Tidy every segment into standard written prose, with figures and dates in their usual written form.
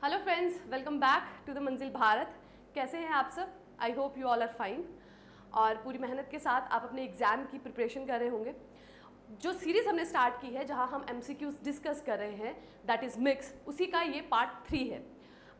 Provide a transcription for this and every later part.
Hello friends, welcome back to the Manzil Bharat. कैसे हैं आप सब? I hope you all are fine और पूरी मेहनत के साथ आप अपने एग्ज़ाम की प्रिपरेशन कर रहे होंगे। जो सीरीज़ हमने स्टार्ट की है जहां हम MCQs डिस्कस कर रहे हैं, दैट इज़ मिक्स, उसी का ये पार्ट 3 है।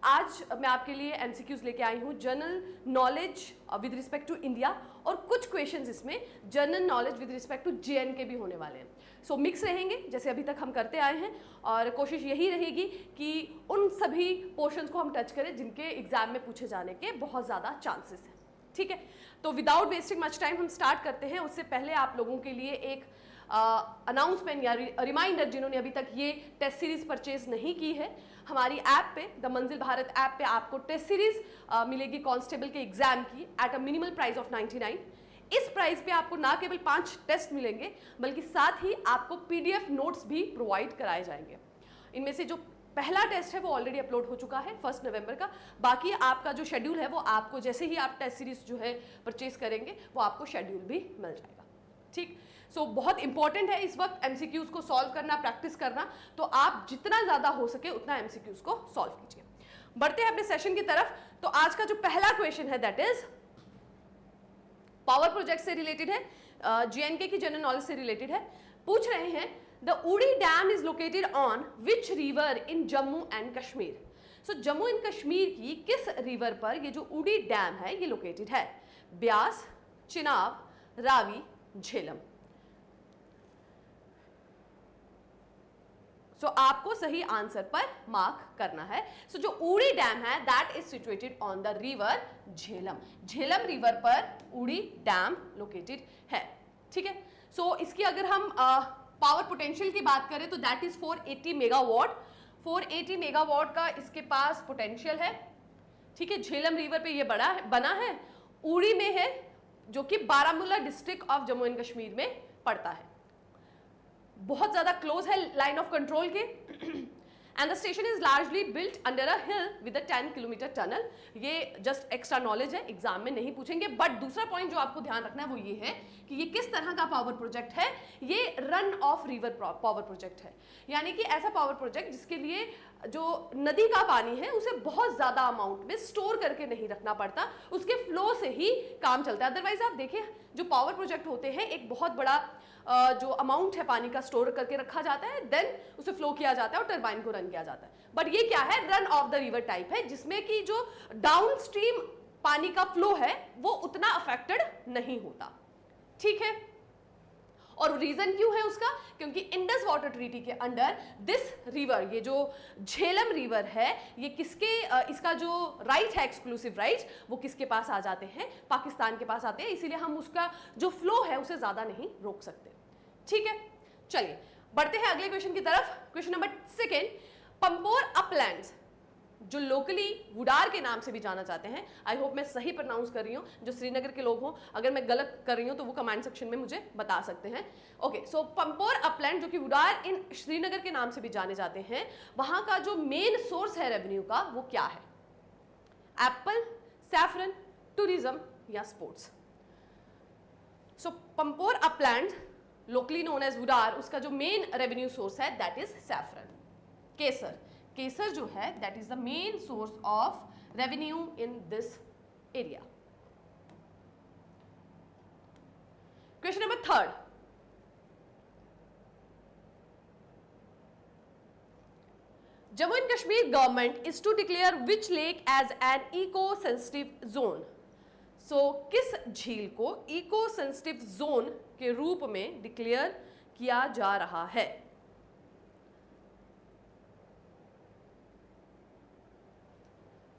आज मैं आपके लिए MCQs लेके आई हूँ general knowledge with respect to India और कुछ क्वेश्चंस इसमें general knowledge with respect to JNK भी होने वाले हैं। सो मिक्स रहेंगे जैसे अभी तक हम करते आए हैं और कोशिश यही रहेगी कि उन सभी पोर्शंस को हम टच करें जिनके एग्जाम में पूछे जाने के बहुत ज़्यादा चांसेस हैं। ठीक है, तो विदाउट वेस्टिंग मच टाइम हम स्टार्ट करते हैं। उससे पहले आप लोगों के लिए एक अनाउंसमेंट या रिमाइंडर, जिन्होंने अभी तक ये टेस्ट सीरीज परचेज नहीं की है, हमारी ऐप पे द मंजिल भारत ऐप पे आपको टेस्ट सीरीज मिलेगी कांस्टेबल के एग्जाम की at a minimal price of 99। इस प्राइस पे आपको ना केवल 5 टेस्ट मिलेंगे बल्कि साथ ही आपको PDF नोट्स भी प्रोवाइड कराए जाएंगे। इनमें से जो पहला टेस्ट है वो ऑलरेडी अपलोड हो चुका है 1 नवंबर का। बाकी आपका जो शेड्यूल है वो आपको जैसे ही आप टेस्ट सीरीज जो है परचेज करेंगे वो आपको शेड्यूल भी मिल जाएगा। ठीक, सो बहुत इंपॉर्टेंट है इस वक्त MCQs को सॉल्व करना, प्रैक्टिस करना, तो आप जितना ज़्यादा हो सके उतना MCQs को सॉल्व कीजिए। बढ़ते हैं अपने सेशन की तरफ। तो आज का जो पहला क्वेश्चन है दैट इज पावर प्रोजेक्ट से रिलेटेड है, JNK की जनरल नॉलेज से रिलेटेड है। पूछ रहे हैं द उड़ी dam is located on which river in Jammu and Kashmir. So Jammu and Kashmir की किस रिवर पर ये जो उड़ी डैम है ये लोकेटेड है? ब्यास, चिनाब, रावी, झेलम। सो आपको सही आंसर पर मार्क करना है। सो जो उड़ी डैम है that is situated on the river Jhelum. Jhelum river पर उड़ी डैम लोकेटेड है। ठीक है, सो इसकी अगर हम पावर पोटेंशियल की बात करें तो दैट इज 480 मेगावाट। 480 मेगावाट का इसके पास पोटेंशियल है। ठीक है, झेलम रिवर पे ये बना है, उड़ी में है, जो कि Baramulla district of Jammu and Kashmir में पड़ता है। बहुत ज्यादा क्लोज है लाइन ऑफ कंट्रोल के। And the station is largely built under a hill with a 10 kilometre tunnel. ये जस्ट एक्स्ट्रा नॉलेज है, एग्जाम में नहीं पूछेंगे। बट दूसरा पॉइंट जो आपको ध्यान रखना है वो ये है कि ये किस तरह का पावर प्रोजेक्ट है। ये run of river power project है, यानी कि ऐसा पावर प्रोजेक्ट जिसके लिए जो नदी का पानी है उसे बहुत ज्यादा अमाउंट में स्टोर करके नहीं रखना पड़ता, उसके फ्लो से ही काम चलता है। अदरवाइज आप देखें जो पावर प्रोजेक्ट होते हैं एक बहुत बड़ा जो अमाउंट है पानी का स्टोर करके रखा जाता है, देन उसे फ्लो किया जाता है और टरबाइन को रन किया जाता है। बट ये क्या है? Run of the river type है, जिसमें कि जो डाउन स्ट्रीम पानी का फ्लो है वो उतना अफेक्टेड नहीं होता। ठीक है, और रीजन क्यों है उसका? क्योंकि इंडस वाटर ट्रीटी के अंडर दिस रिवर, ये जो झेलम रिवर है, ये किसके इसका जो राइट है, एक्सक्लूसिव राइट, वो किसके पास आ जाते हैं? पाकिस्तान के पास आते हैं। इसीलिए हम उसका जो फ्लो है उसे ज्यादा नहीं रोक सकते। ठीक है, चलिए बढ़ते हैं अगले क्वेश्चन की तरफ। क्वेश्चन नंबर 2, पंपोर अपलैंड्स, जो लोकली वुडार के नाम से भी जाना जाते हैं, आई होप मैं सही प्रोनाउंस कर रही हूँ। जो श्रीनगर के लोग हों, अगर मैं गलत कर रही हूँ तो वो कमेंट सेक्शन में मुझे बता सकते हैं। ओके, सो पंपोर अपलैंड जो कि वुडार इन श्रीनगर के नाम से भी जाने जाते हैं, वहां का जो मेन सोर्स है रेवेन्यू का वो क्या है? एप्पल, सैफरन, टूरिज्म या sports? So Pampore upland locally known as Wudar, उसका जो मेन रेवेन्यू सोर्स है दैट इज सैफरन, केसर। केसर जो है that is the main source of revenue in this area. Question number 3, Jammu and Kashmir government is to declare which lake as an eco sensitive zone. So किस झील को eco sensitive zone के रूप में डिक्लेयर किया जा रहा है?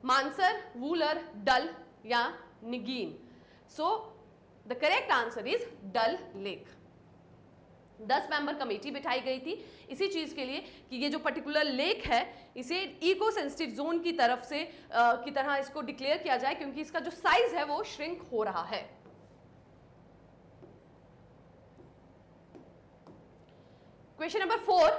मानसर, वूलर, डल या Nigeen? So the correct answer is Dal lake. 10 member committee बिठाई गई थी इसी चीज के लिए कि ये जो पर्टिकुलर लेक है इसे इको सेंसिटिव जोन की तरफ से की तरह इसको डिक्लेयर किया जाए, क्योंकि इसका जो साइज है वो श्रिंक हो रहा है। Question number 4,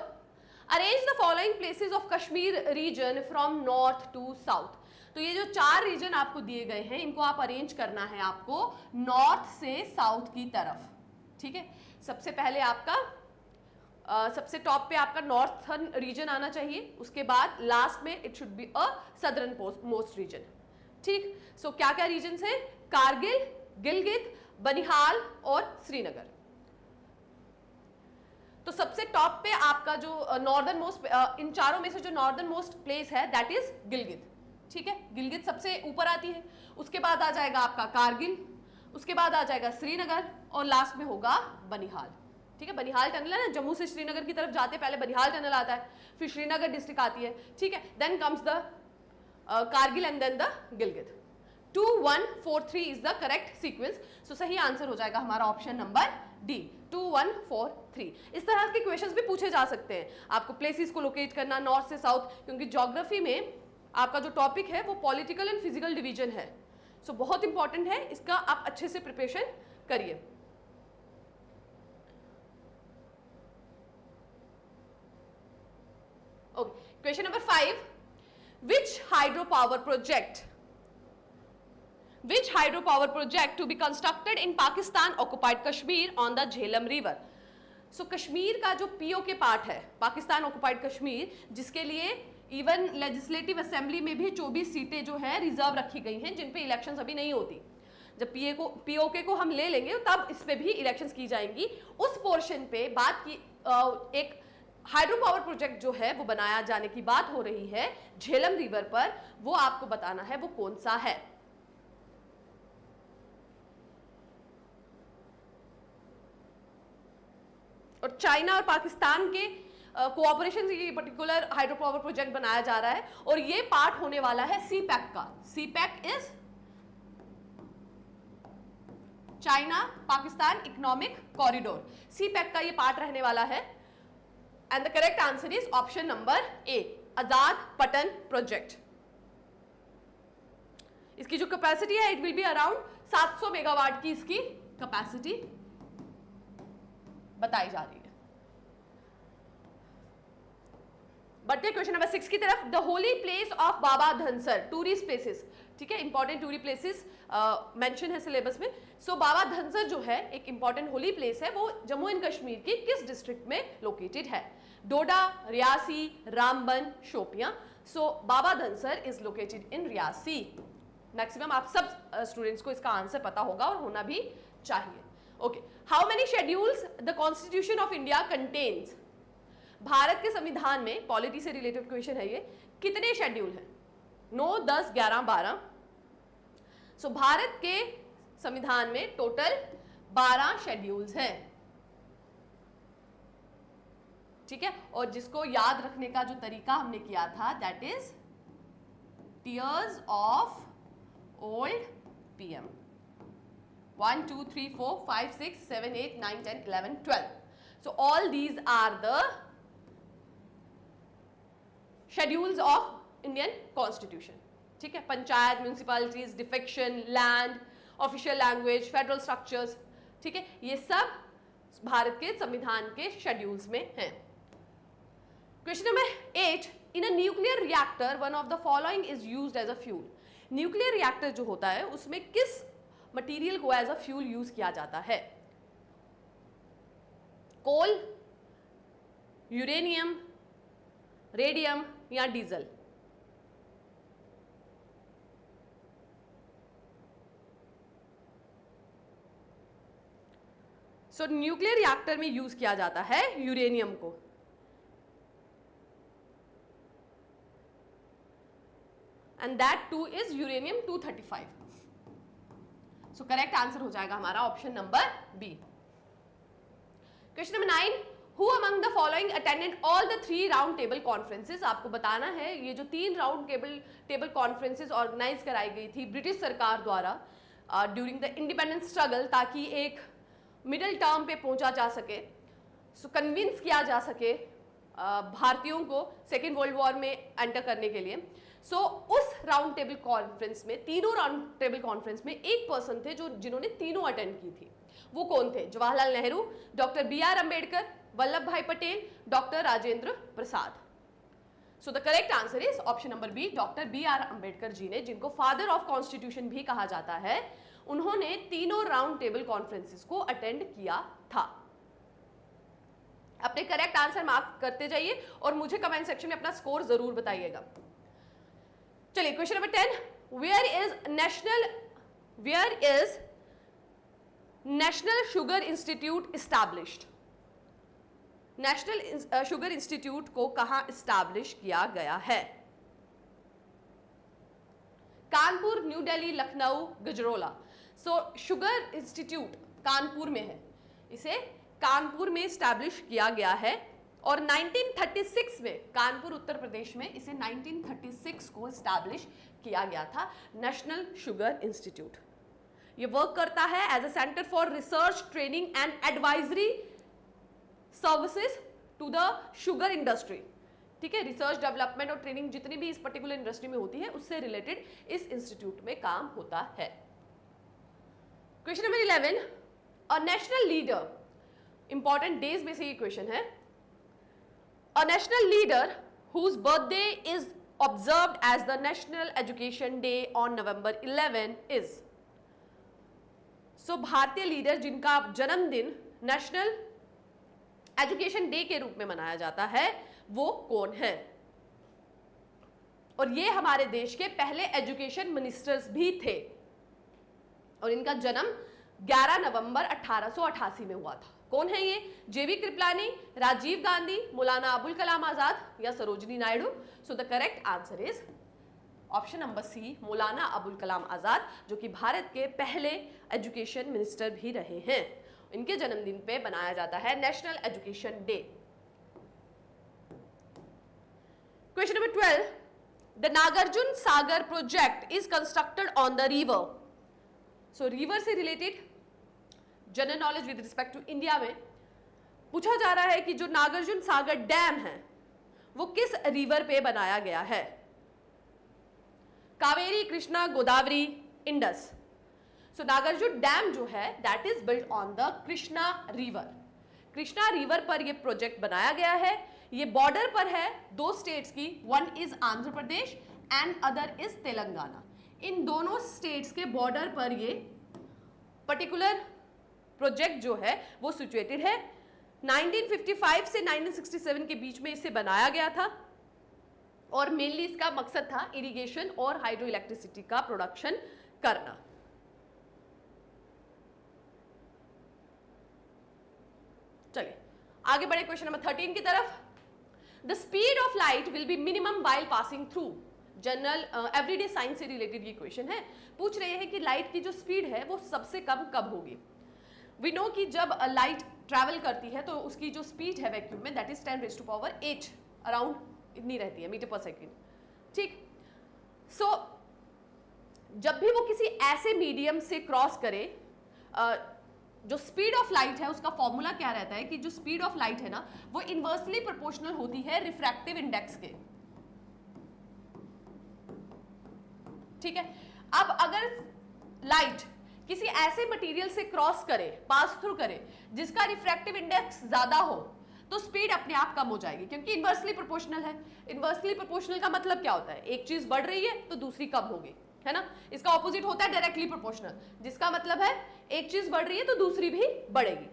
arrange the following places of Kashmir region from north to south. तो ये जो 4 रीजन आपको दिए गए हैं इनको आप अरेंज करना है आपको नॉर्थ से साउथ की तरफ। ठीक है, सबसे पहले आपका सबसे टॉप पे आपका नॉर्थर्न रीजन आना चाहिए, उसके बाद लास्ट में it should be a southernmost region. ठीक, सो क्या क्या रीजन है? कारगिल, गिलगित, बनिहाल और श्रीनगर। तो सबसे टॉप पे आपका जो नॉर्दर्न मोस्ट, इन चारों में से जो नॉर्दर्न मोस्ट प्लेस है दैट इज गिलगित। ठीक है, गिलगित सबसे ऊपर आती है, उसके बाद आ जाएगा आपका कारगिल, उसके बाद आ जाएगा श्रीनगर और लास्ट में होगा बनिहाल। ठीक है, बनिहाल टनल है ना, जम्मू से श्रीनगर की तरफ जाते पहले बनिहाल टनल आता है, फिर श्रीनगर डिस्ट्रिक्ट आती है। ठीक है, then comes the Kargil and then the Gilgit. 2 1 4 3 is the correct sequence. So सही आंसर हो जाएगा हमारा ऑप्शन नंबर डी, 2 1 4 3। इस तरह के क्वेश्चंस भी पूछे जा सकते हैं, आपको प्लेसेस को लोकेट करना नॉर्थ से साउथ, क्योंकि ज्योग्राफी में आपका जो टॉपिक है वो पॉलिटिकल एंड फिजिकल डिवीजन है। सो बहुत इंपॉर्टेंट है, इसका आप अच्छे से प्रिपरेशन करिए। Okay, question number 5, which hydropower project to be constructed in Pakistan occupied Kashmir on the Jhelum river? So Kashmir का जो पीओके पार्ट है, पाकिस्तान ऑक्युपाइड कश्मीर, जिसके लिए इवन लेजिस्लेटिव असेंबली में भी 24 सीटें जो है रिजर्व रखी गई हैं, जिन पे इलेक्शंस अभी नहीं होती। जब पीओके को हम ले लेंगे तब इस पे भी इलेक्शंस की जाएंगी। उस पोर्शन पे बात की, एक हाइड्रो पावर प्रोजेक्ट जो है वो बनाया जाने की बात हो रही है झेलम रिवर पर, वो आपको बताना है वो कौन सा है। और चाइना और पाकिस्तान के कोऑपरेशन से ये पर्टिकुलर हाइड्रो पावर प्रोजेक्ट बनाया जा रहा है और ये पार्ट होने वाला है सीपैक का। CPEC is China Pakistan economic corridor, CPEC का ये पार्ट रहने वाला है। And the correct answer is option number A, Azad Patan project. इसकी जो कैपेसिटी है it will be around 700 megawatt की इसकी कैपेसिटी बताई जा रही है। बढ़ते हैं क्वेश्चन नंबर 6 की तरफ। The holy place of Baba Dhansar, tourist places, ठीक है, इंपॉर्टेंट टूरिस्ट प्लेसेस मेंशन है सिलेबस में। सो बाबा धनसर जो है एक इंपॉर्टेंट होली प्लेस है, वो जम्मू एंड कश्मीर के किस डिस्ट्रिक्ट में लोकेटेड है? Doda, Reasi, Ramban, Shopian. So Baba Dhansar is located in Reasi. Maximum आप सब स्टूडेंट्स को इसका आंसर पता होगा और होना भी चाहिए। Okay, how many schedules the constitution of India contains? Bharat के संविधान में, पॉलिटी से रिलेटेड क्वेश्चन है ये, कितने शेड्यूल हैं? 9, 10, 11, 12। सो भारत के संविधान में टोटल 12 शेड्यूल्स हैं। ठीक है, और जिसको याद रखने का जो तरीका हमने किया था that is tears of old PM. 1 2 3 4 5 6 7 8 9 10 11 12. So all these are the schedules of Indian Constitution. ठीक है, panchayat, municipalities, defection, land, official language, federal structures, ठीक है, ये सब भारत के संविधान के शेड्यूल्स में हैं। Question number 8, in a nuclear reactor one of the following is used as a fuel. Nuclear reactor जो होता है उसमें किस मटेरियल को एज अ फ्यूल यूज किया जाता है? कोल, यूरेनियम, रेडियम या डीजल? सो न्यूक्लियर रिएक्टर में यूज किया जाता है यूरेनियम को। And that too is uranium 235। So correct answer हो जाएगा हमारा option number B. Question number 9, who among the following attended all the 3 round table conferences? आपको बताना है ये जो 3 राउंड टेबल कॉन्फ्रेंसेस ऑर्गेनाइज कराई गई थी ब्रिटिश सरकार द्वारा ड्यूरिंग द इंडिपेंडेंस स्ट्रगल, ताकि एक मिडिल टर्म पे पहुंचा जा सके, सो कन्विंस किया जा सके भारतीयों को सेकेंड वर्ल्ड वॉर में एंटर करने के लिए। सो उस राउंड टेबल कॉन्फ्रेंस में, तीनों राउंड टेबल कॉन्फ्रेंस में एक पर्सन थे जिन्होंने तीनों अटेंड की थी। वो कौन थे? Jawaharlal Nehru, doctor BR Ambedkar, Vallabh Bhai Patel, doctor Rajendra Prasad. So the correct answer is option number B, doctor BR Ambedkar ji ने, जिनको फादर ऑफ कॉन्स्टिट्यूशन भी कहा जाता है, उन्होंने तीनों राउंड टेबल कॉन्फ्रेंसेस को अटेंड किया था। अपने करेक्ट आंसर मार्क करते जाइए और मुझे कमेंट सेक्शन में अपना स्कोर जरूर बताइएगा। चलिए question number 10, where is national sugar institute established? National sugar institute को कहां एस्टैब्लिश किया गया है? Kanpur, new Delhi, Lucknow, Gajraula. So sugar institute Kanpur में है, इसे कानपुर में एस्टैब्लिश किया गया है और 1936 में कानपुर उत्तर प्रदेश में इसे 1936 को एस्टैब्लिश किया गया था नेशनल शुगर इंस्टीट्यूट। ये वर्क करता है as a centre for research, training and advisory services to the sugar industry. ठीक है, रिसर्च, डेवलपमेंट और ट्रेनिंग जितनी भी इस पर्टिकुलर इंडस्ट्री में होती है उससे रिलेटेड इस इंस्टीट्यूट में काम होता है। Question number 11, a national leader, important days में से ये क्वेश्चन है। A national leader whose birthday is observed as the National Education Day on November 11 is। सो भारतीय लीडर जिनका जन्मदिन नेशनल एजुकेशन डे के रूप में मनाया जाता है वो कौन है? और ये हमारे देश के पहले एजुकेशन मिनिस्टर्स भी थे और इनका जन्म 11 नवंबर 1888 में हुआ था। कौन है ये? जेबी कृपलानी, राजीव गांधी, मौलाना अबुल कलाम आजाद या Sarojini Naidu? So the correct answer is option number C, Maulana Abul Kalam आजाद, जो कि भारत के पहले एजुकेशन मिनिस्टर भी रहे हैं। इनके जन्मदिन पे बनाया जाता है national education day. Question number 12, the Nagarjuna Sagar project is constructed on the river. So river से related general knowledge with respect to India में पूछा जा रहा है कि जो नागार्जुन सागर डैम है वो किस रिवर पे बनाया गया है? कावेरी, कृष्णा, गोदावरी, इंडस? सो नागार्जुन डैम जो है that is built on the Krishna river. Krishna river पर यह प्रोजेक्ट बनाया गया है। ये बॉर्डर पर है दो स्टेट्स की, one is Andhra Pradesh and other is Telangana. इन दोनों स्टेट्स के बॉर्डर पर ये पर्टिकुलर प्रोजेक्ट जो है वो सिचुएटेड है। 1955 से 1967 के बीच में इसे बनाया गया था और मेनली इसका मकसद था इरिगेशन और हाइड्रो इलेक्ट्रिसिटी का प्रोडक्शन करना। चलिए आगे बढ़े क्वेश्चन नंबर 13 की तरफ। The speed of light will B minimum while passing through. General everyday science से रिलेटेड ये क्वेश्चन है। पूछ रहे हैं कि लाइट की जो स्पीड है वो सबसे कम कब होगी? वी नो कि जब लाइट ट्रैवल करती है तो उसकी जो स्पीड है वैक्यूम में दैट इज 10⁸ अराउंड इतनी रहती है मीटर पर सेकेंड। ठीक, सो जब भी वो किसी ऐसे मीडियम से क्रॉस करे, जो स्पीड ऑफ लाइट है उसका फॉर्मूला क्या रहता है कि जो स्पीड ऑफ लाइट है ना वो इनवर्सली प्रोपोर्शनल होती है रिफ्रैक्टिव इंडेक्स के। ठीक है, अब अगर लाइट किसी ऐसे मटेरियल से क्रॉस करे, पास थ्रू करे, जिसका रिफ्रैक्टिव इंडेक्स ज्यादा हो तो स्पीड अपने आप कम हो जाएगी क्योंकि इनवर्सली प्रोपोर्शनल है। इनवर्सली प्रोपोर्शनल का मतलब क्या होता है? एक चीज बढ़ रही है तो दूसरी कम होगी, है ना। इसका ऑपोजिट होता है डायरेक्टली प्रोपोर्शनल, जिसका मतलब है एक चीज बढ़ रही है तो दूसरी भी बढ़ेगी।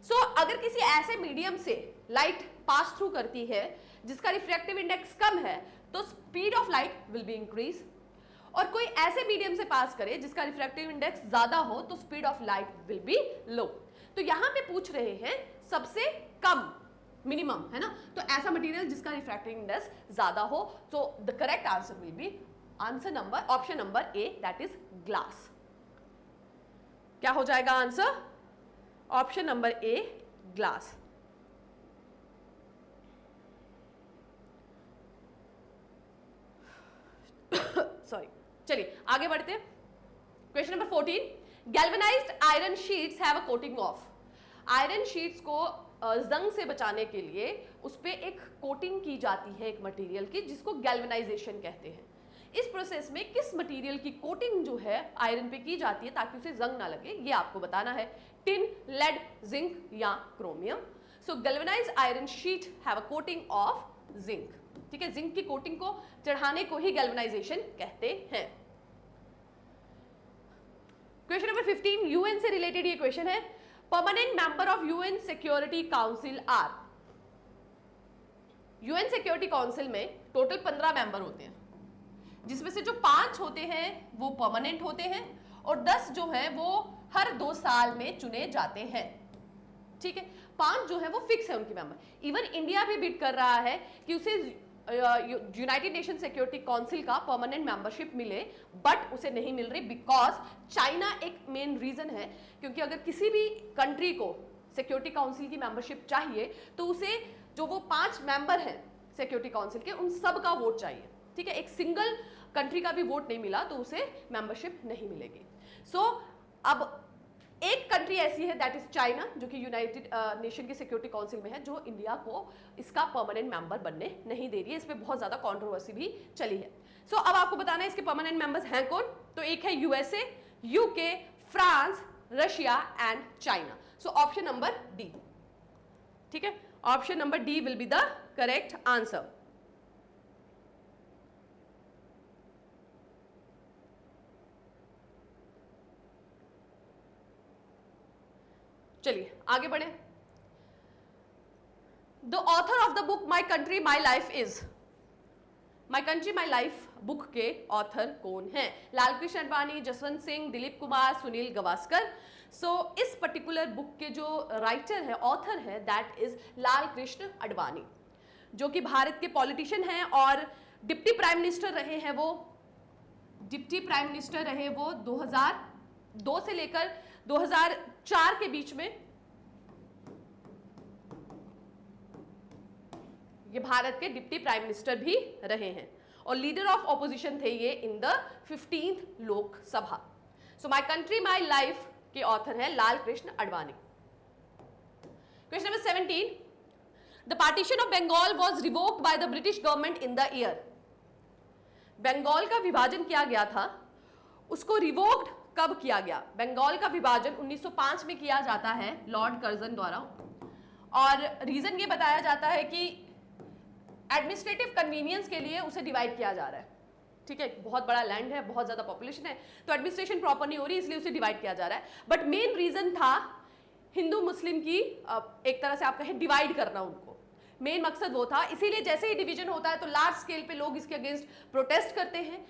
सो अगर किसी ऐसे मीडियम से लाइट पास थ्रू करती है जिसका रिफ्रैक्टिव इंडेक्स कम है तो speed of light will be increase, और कोई ऐसे मीडियम से पास करे जिसका रिफ्रैक्टिव इंडेक्स ज्यादा हो तो speed of light will be low. तो यहां पे पूछ रहे हैं सबसे कम, मिनिमम, है ना। तो ऐसा मटेरियल जिसका रिफ्रैक्टिव इंडेक्स ज्यादा हो, तो the correct answer will be answer number option number A, that is glass. क्या हो जाएगा answer? Option number A, glass. Sorry, चलिए आगे बढ़ते हैं। Question number 14, galvanised iron sheets have a coating of. Iron sheets को जंग से बचाने के लिए उस पे एक कोटिंग की जाती है एक मटेरियल की, जिसको गैल्वेनाइजेशन कहते हैं। इस प्रोसेस में किस मटेरियल की कोटिंग जो है आयरन पे की जाती है ताकि उसे जंग ना लगे, ये आपको बताना है। टिन, लेड, जिंक या chromium. So galvanised iron sheet have a coating of zinc. ठीक है, जिंक की कोटिंग को चढ़ाने को ही गैल्वेनाइजेशन कहते हैं। क्वेश्चन नंबर 15, यूएन से रिलेटेड ये क्वेश्चन है। Permanent member of UN security council are. UN security council में टोटल 15 मेंबर होते हैं, जिसमें से जो 5 होते हैं वो परमानेंट होते हैं और 10 जो है वो हर 2 साल में चुने जाते हैं। ठीक है, 5 जो है वो फिक्स है उनकी मेंबर। इवन इंडिया भी बिड कर रहा है कि उसे यूनाइटेड नेशन सिक्योरिटी काउंसिल का परमानेंट मेंबरशिप मिले, बट उसे नहीं मिल रही बिकॉज चाइना एक मेन रीजन है। क्योंकि अगर किसी भी कंट्री को सिक्योरिटी काउंसिल की मेंबरशिप चाहिए तो उसे जो वो 5 मेंबर हैं सिक्योरिटी काउंसिल के, उन सब का वोट चाहिए। ठीक है, एक सिंगल कंट्री का भी वोट नहीं मिला तो उसे मेंबरशिप नहीं मिलेगी। सो अब एक कंट्री ऐसी है दैट इज चाइना, जो कि यूनाइटेड नेशन की सिक्योरिटी काउंसिल में है, जो इंडिया को इसका परमानेंट मेंबर बनने नहीं दे रही है। इस पे बहुत ज्यादा कंट्रोवर्सी भी चली है। सो अब आपको बताना है इसके परमानेंट मेंबर्स हैं कौन। तो एक है USA, UK, France, Russia and China. So option number D. ठीक है, option number D will be the correct answer. चलिए आगे बढ़े। The author of the book my country my life is, my country my life book के author कौन है? लालकृष्ण आडवाणी, जसवंत सिंह, दिलीप कुमार, सुनील गावस्कर। सो इस particular book के जो राइटर है, ऑथर है, दैट इज लालकृष्ण आडवाणी, जो कि भारत के पॉलिटिशियन हैं और डिप्टी प्राइम मिनिस्टर रहे हैं। वो डिप्टी प्राइम मिनिस्टर रहे वो 2002 से लेकर 2004 के बीच में। ये भारत के डिप्टी प्राइम मिनिस्टर भी रहे हैं और लीडर ऑफ ऑपोजिशन थे ये in the 15th Lok Sabha. So my country my life के ऑथर है Lal Krishna Advani. Question number 17, the partition of Bengal was revoked by the British government in the year. Bengal का विभाजन किया गया था, उसको रिवोक्ड कब किया गया? बंगाल का विभाजन 1905 में किया जाता है लॉर्ड कर्जन द्वारा, और रीजन ये बताया जाता है कि एडमिनिस्ट्रेटिव कन्वीनियंस के लिए उसे डिवाइड किया जा रहा है। ठीक है, बहुत बड़ा लैंड है, बहुत ज्यादा पॉपुलेशन है, तो एडमिनिस्ट्रेशन प्रॉपर नहीं हो रही, इसलिए उसे डिवाइड किया जा रहा है। बट मेन रीजन था हिंदू मुस्लिम की एक तरह से आप कहें डिवाइड करना, उनको मेन मकसद वो था। इसीलिए जैसे ही डिवीजन होता है तो लार्ज स्केल पे लोग इसके अगेंस्ट प्रोटेस्ट करते हैं,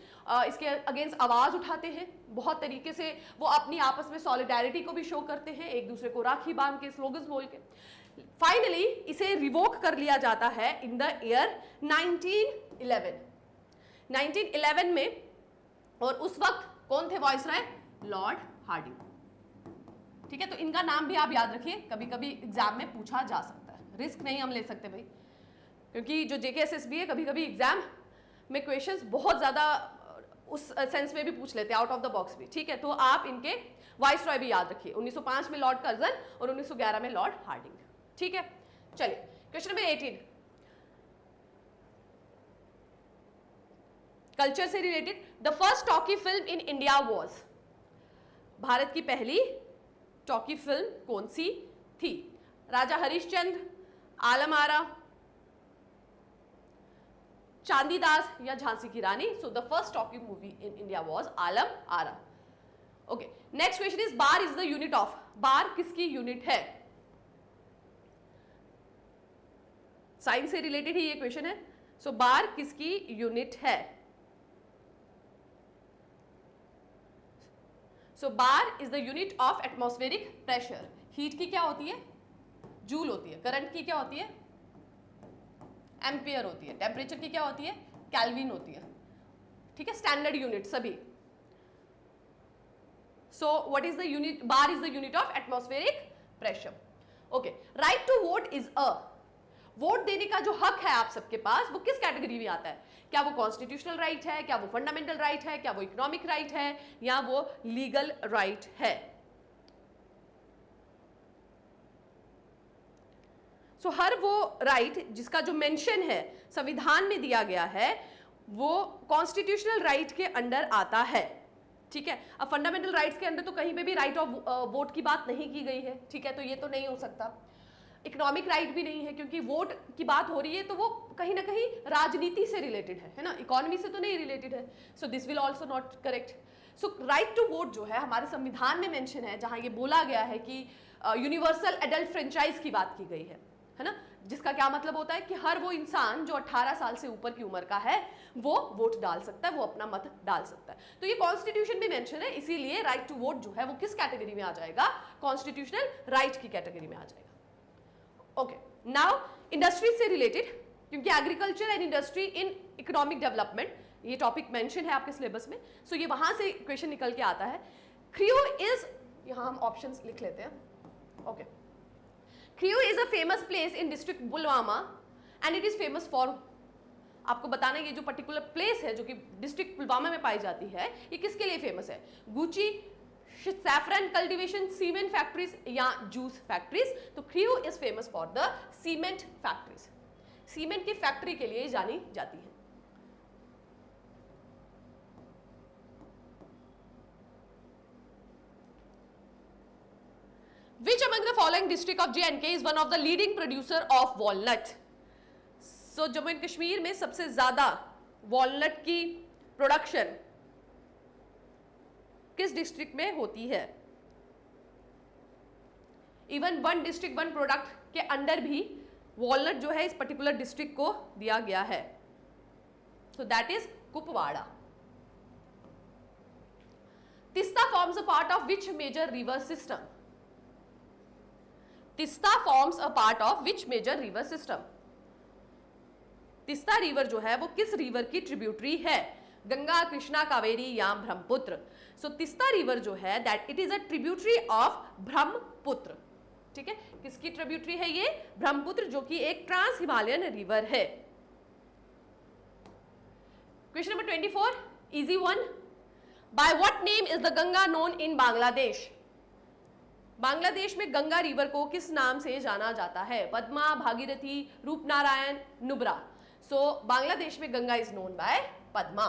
इसके अगेंस्ट आवाज उठाते हैं, बहुत तरीके से वो अपनी आपस में सॉलिडारिटी को भी शो करते हैं, एक दूसरे को राखी बांध के, स्लोगन्स बोल के। फाइनली इसे रिवोक कर लिया जाता है इन द ईयर 1911। 1911 में, और उस वक्त कौन थे वॉइसरॉय? Lord Hardinge. ठीक है, तो इनका नाम भी आप याद रखिए, कभी कभी एग्जाम में पूछा जा सकता है, रिस्क नहीं हम ले सकते भाई, क्योंकि जो JKSSB है कभी कभी एग्जाम में क्वेश्चंस बहुत ज्यादा उस सेंस में भी पूछ लेते हैं, आउट ऑफ द बॉक्स भी। ठीक है, तो आप इनके वाइसरॉय भी याद रखिए, 1905 में लॉर्ड कर्जन और 1911 में लॉर्ड हार्डिंग। ठीक है, चलिए क्वेश्चन नंबर 18, कल्चर से related. The first talkie film in India was, Bharat की पहली टॉकी फिल्म कौन सी थी? राजा हरिश्चंद्र, आलम आरा, चांदीदास या झांसी की रानी? So the first talkie movie in India was Alam Ara. Okay, next question is bar is the unit of, bar किसकी unit है? साइंस से रिलेटेड ही ये क्वेश्चन है। सो बार किसकी यूनिट है? So bar is the unit of atmospheric pressure. Heat की क्या होती है? जूल होती है। करंट की क्या होती है? एम्पियर होती है। टेम्परेचर की क्या होती है? केल्विन होती है। ठीक है, स्टैंडर्ड यूनिट सभी। So what is the unit? Bar is the unit of atmospheric pressure. Okay, right to vote is a, vote देने का जो हक है आप सबके पास, वो किस कैटेगरी में आता है? क्या वो कॉन्स्टिट्यूशनल राइट है, क्या वो फंडामेंटल राइट है, क्या वो इकोनॉमिक राइट है, या वो लीगल राइट है? सो हर वो राइट जिसका जो मेंशन है संविधान में दिया गया है, वो कॉन्स्टिट्यूशनल राइट के अंडर आता है। ठीक है, अब फंडामेंटल राइट्स के अंदर तो कहीं पे भी राइट ऑफ वोट की बात नहीं की गई है। ठीक है, तो ये तो नहीं हो सकता। इकोनॉमिक राइट भी नहीं है, क्योंकि वोट की बात हो रही है तो वो कहीं ना कहीं राजनीति से रिलेटेड है ना, इकोनॉमी से तो नहीं रिलेटेड है। So this will also not correct. So right to vote जो है हमारे संविधान में मेंशन है, जहां ये बोला गया है कि यूनिवर्सल एडल्ट फ्रेंचाइज की बात की गई है ना, जिसका क्या मतलब होता है कि हर वो इंसान जो 18 साल से ऊपर की उम्र का है वो वोट डाल सकता है, वो अपना मत डाल सकता है। तो ये कॉन्स्टिट्यूशन में मेंशन है, इसीलिए राइट टू वोट जो है वो किस कैटेगरी में आ जाएगा, कॉन्स्टिट्यूशनल राइट की कैटेगरी में आ जाएगा। ओके, नाउ इंडस्ट्री से रिलेटेड, क्योंकि agriculture and industry in economic development ये टॉपिक मेंशन है आपके सिलेबस में, सो ये वहां से क्वेश्चन निकल के आता है। क्रियो इज, यहां हम ऑप्शंस लिख लेते हैं। Okay, Khrew is a famous place in district Pulwama and it is famous for, आपको बताना ये जो पर्टिकुलर प्लेस है जो कि डिस्ट्रिक्ट पुलवामा में पाई जाती है, ये किसके लिए फेमस है? Gucchi, saffron cultivation, cement factories या जूस फैक्ट्रीज। तो Khrew is famous for the cement factories, cement की फैक्ट्री के लिए जानी जाती है। Which among the following district of J&K is one of the leading producer of walnut? So Jammu and Kashmir में सबसे ज्यादा वॉलनट की प्रोडक्शन किस डिस्ट्रिक्ट में होती है? Even one district one product के अंडर भी वॉलनट जो है इस पर्टिकुलर डिस्ट्रिक्ट को दिया गया है, so that is Kupwara. Teesta forms a part of which major river system? Teesta forms a part of which major river system? Teesta river जो है वो किस रिवर की ट्रिब्यूटरी है? गंगा, कृष्णा, कावेरी या ब्रह्मपुत्र? सो तिस्ता रिवर जो है that it is a tributary of Brahmaputra. ठीक है, किसकी ट्रिब्यूटरी है ये? ब्रह्मपुत्र, जो कि एक ट्रांस हिमालयन रिवर है। Question number 24, easy one. By what name is the Ganga known in Bangladesh? Bangladesh में गंगा रिवर को किस नाम से जाना जाता है? पद्मा, भागीरथी, रूपनारायण, नुब्रा। सो बांग्लादेश में Ganga is known by Padma.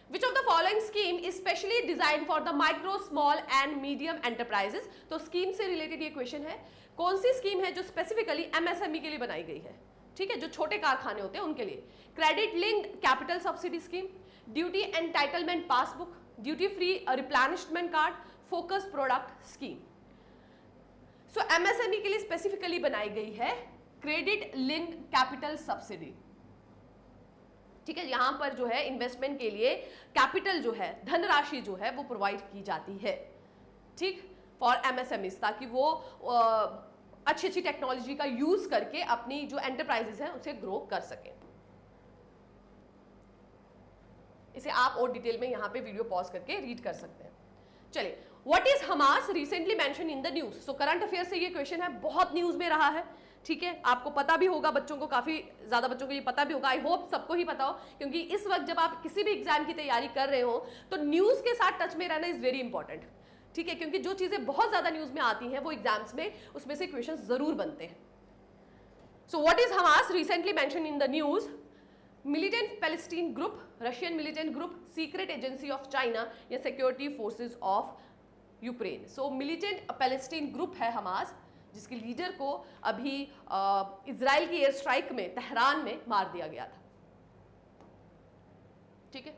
Which of the following scheme is specially designed for the micro, small and medium enterprises? तो स्कीम से रिलेटेड ये क्वेश्चन है। कौन सी स्कीम है जो स्पेसिफिकली एमएसएमई के लिए बनाई गई है? ठीक है, जो छोटे कारखाने होते हैं उनके लिए। Credit linked capital subsidy scheme, duty entitlement passbook, duty free replenishment card, focus product scheme. So MSME के लिए स्पेसिफिकली बनाई गई है क्रेडिट लिंक्ड कैपिटल सब्सिडी। ठीक है, यहां पर जो है इन्वेस्टमेंट के लिए कैपिटल जो है, धनराशि जो है वो प्रोवाइड की जाती है, ठीक, फॉर एमएसएमईज, ताकि वो अच्छी अच्छी टेक्नोलॉजी का यूज करके अपनी जो एंटरप्राइजेस हैं उसे ग्रो कर सकें। इसे आप और डिटेल में यहां पे वीडियो पॉज करके रीड कर सकते हैं। चलिए, what is Hamas recently mention in the news? So current affair से ये क्वेश्चन है, बहुत न्यूज में रहा है। ठीक है, आपको पता भी होगा, बच्चों को, काफी ज्यादा बच्चों को ये पता भी होगा, आई होप सबको ही पता हो, क्योंकि इस वक्त जब आप किसी भी एग्जाम की तैयारी कर रहे हो तो न्यूज के साथ टच में रहना इज वेरी इंपॉर्टेंट। ठीक है, क्योंकि जो चीजें बहुत ज्यादा न्यूज में आती हैं वो एग्जाम्स में उसमें से क्वेश्चन जरूर बनते हैं। So what is Hamas recently mention in the news? Militant Palestine group, Russian militant group, secret agency of China या security forces of Ukraine? So militant Palestine group है हमास, जिसके लीडर को अभी इजराइल की air strike में Tehran में मार दिया गया था। ठीक है,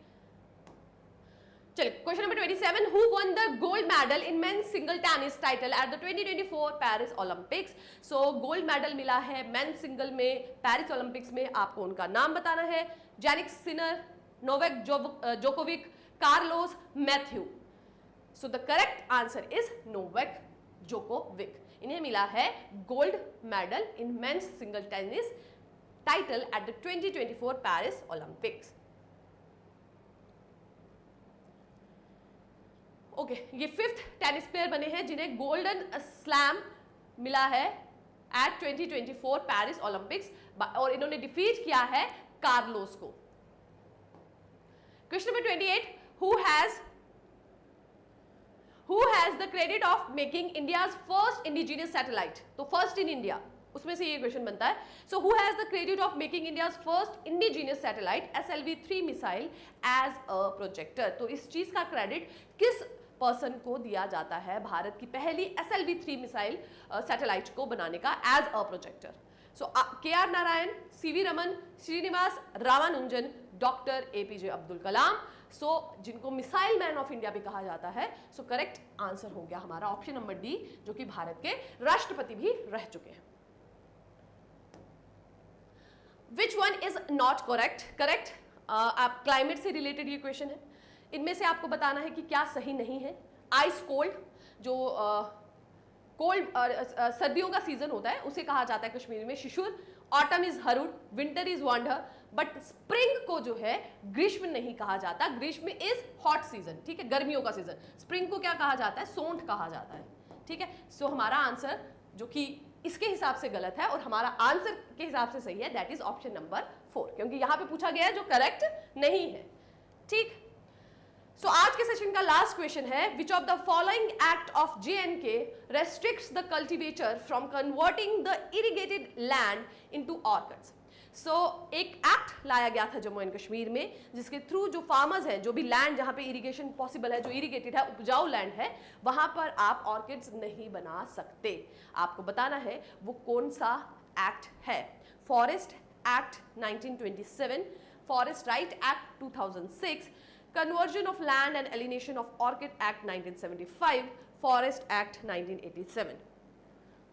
चलिए question number 27, who won the gold medal in men's single tennis title at the 2024 Paris Olympics? So gold medal मिला है मेंस सिंगल में पेरिस ओलंपिक्स में, आपको उनका नाम बताना है। Jannik Sinner, Novak Djokovic, Carlos Matthew. So the correct answer is Novak Djokovic. इन्हें मिला है gold medal in men's single tennis title at the 2024 Paris Olympics. Okay, ये 5th टेनिस प्लेयर बने हैं जिन्हें गोल्डन स्लैम मिला है एट 2024 पेरिस ओलंपिक्स, और इन्होंने डिफीट किया है कार्लोस को। Question number 28, who has the credit of making India's first indigenous satellite? तो फर्स्ट इन इंडिया, उसमें से ये क्वेश्चन बनता है। So who has the credit of making India's first indigenous satellite SLV-3 missile as a projector? तो इस चीज का क्रेडिट किस पर्सन को दिया जाता है भारत की पहली SLV-3 मिसाइल सैटेलाइट को बनाने का as a projector? So KR Narayan, CV Raman, Srinivasa Ramanujan, doctor APJ Abdul Kalam. So जिनको मिसाइल मैन ऑफ इंडिया भी कहा जाता है। सो करेक्ट आंसर हो गया हमारा ऑप्शन नंबर डी, जो कि भारत के राष्ट्रपति भी रह चुके हैं। Which one is not correct? Correct, आप क्लाइमेट से रिलेटेड ये क्वेश्चन है, इनमें से आपको बताना है कि क्या सही नहीं है। आइस कोल्ड, जो कोल्ड सर्दियों का सीजन होता है उसे कहा जाता है कश्मीर में शिशुर। ऑटम इज हरुड, विंटर इज वांडर, बट स्प्रिंग को जो है ग्रीष्म नहीं कहा जाता, ग्रीष्म इज हॉट सीजन, ठीक है, गर्मियों का सीजन। स्प्रिंग को क्या कहा जाता है? सोंठ कहा जाता है, ठीक है। सो हमारा आंसर जो कि इसके हिसाब से गलत है और हमारा आंसर के हिसाब से सही है, दैट इज ऑप्शन नंबर 4, क्योंकि यहां पे पूछा गया है जो करेक्ट नहीं है, ठीक। सो आज के सेशन का लास्ट क्वेश्चन है, which of the following act of J&K restricts the cultivator from converting the irrigated land into orchards. So एक एक्ट लाया गया था जम्मू एंड कश्मीर में, जिसके थ्रू जो फार्मर्स हैं, जो भी लैंड जहां पे इरिगेशन पॉसिबल है, जो इरिगेटेड है, उपजाऊ लैंड है, वहां पर आप ऑर्किड्स नहीं बना सकते। आपको बताना है वो कौन सा एक्ट है। Forest act 1927, forest right act 2006, conversion of land and alienation of orchid act 1975, forest act 1987.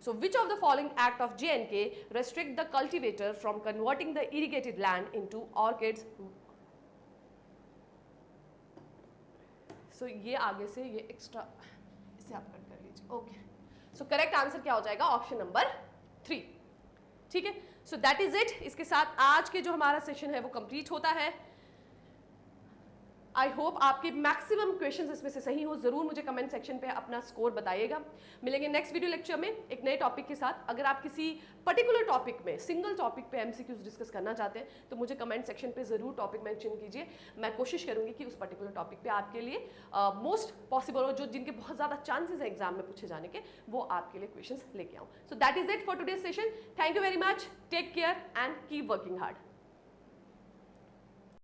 So which of the following act of J&K restrict the cultivator from converting the irrigated land into orchids? So ये आगे से ये extra इसे आप cut कर लीजिए, okay. सो correct answer क्या हो जाएगा? ऑप्शन नंबर 3, ठीक है। So that is it. इसके साथ आज के जो हमारा सेशन है वो कंप्लीट होता है। आई होप आपके मैक्सिमम क्वेश्चंस इसमें से सही हो। जरूर मुझे कमेंट सेक्शन पे अपना स्कोर बताइएगा। मिलेंगे नेक्स्ट वीडियो लेक्चर में एक नए टॉपिक के साथ। अगर आप किसी पर्टिकुलर टॉपिक में, सिंगल टॉपिक पे एमसीक्यूज डिस्कस करना चाहते हैं तो मुझे कमेंट सेक्शन पे जरूर टॉपिक मेंशन कीजिए। मैं कोशिश करूंगी कि उस पर्टिकुलर टॉपिक पे आपके लिए मोस्ट पॉसिबल हो, जो जिनके बहुत ज़्यादा चांसेस है एग्जाम में पूछे जाने के, वो आपके लिए क्वेश्चंस लेके आऊँ। So that is it for today's session. Thank you very much, take care and keep working hard.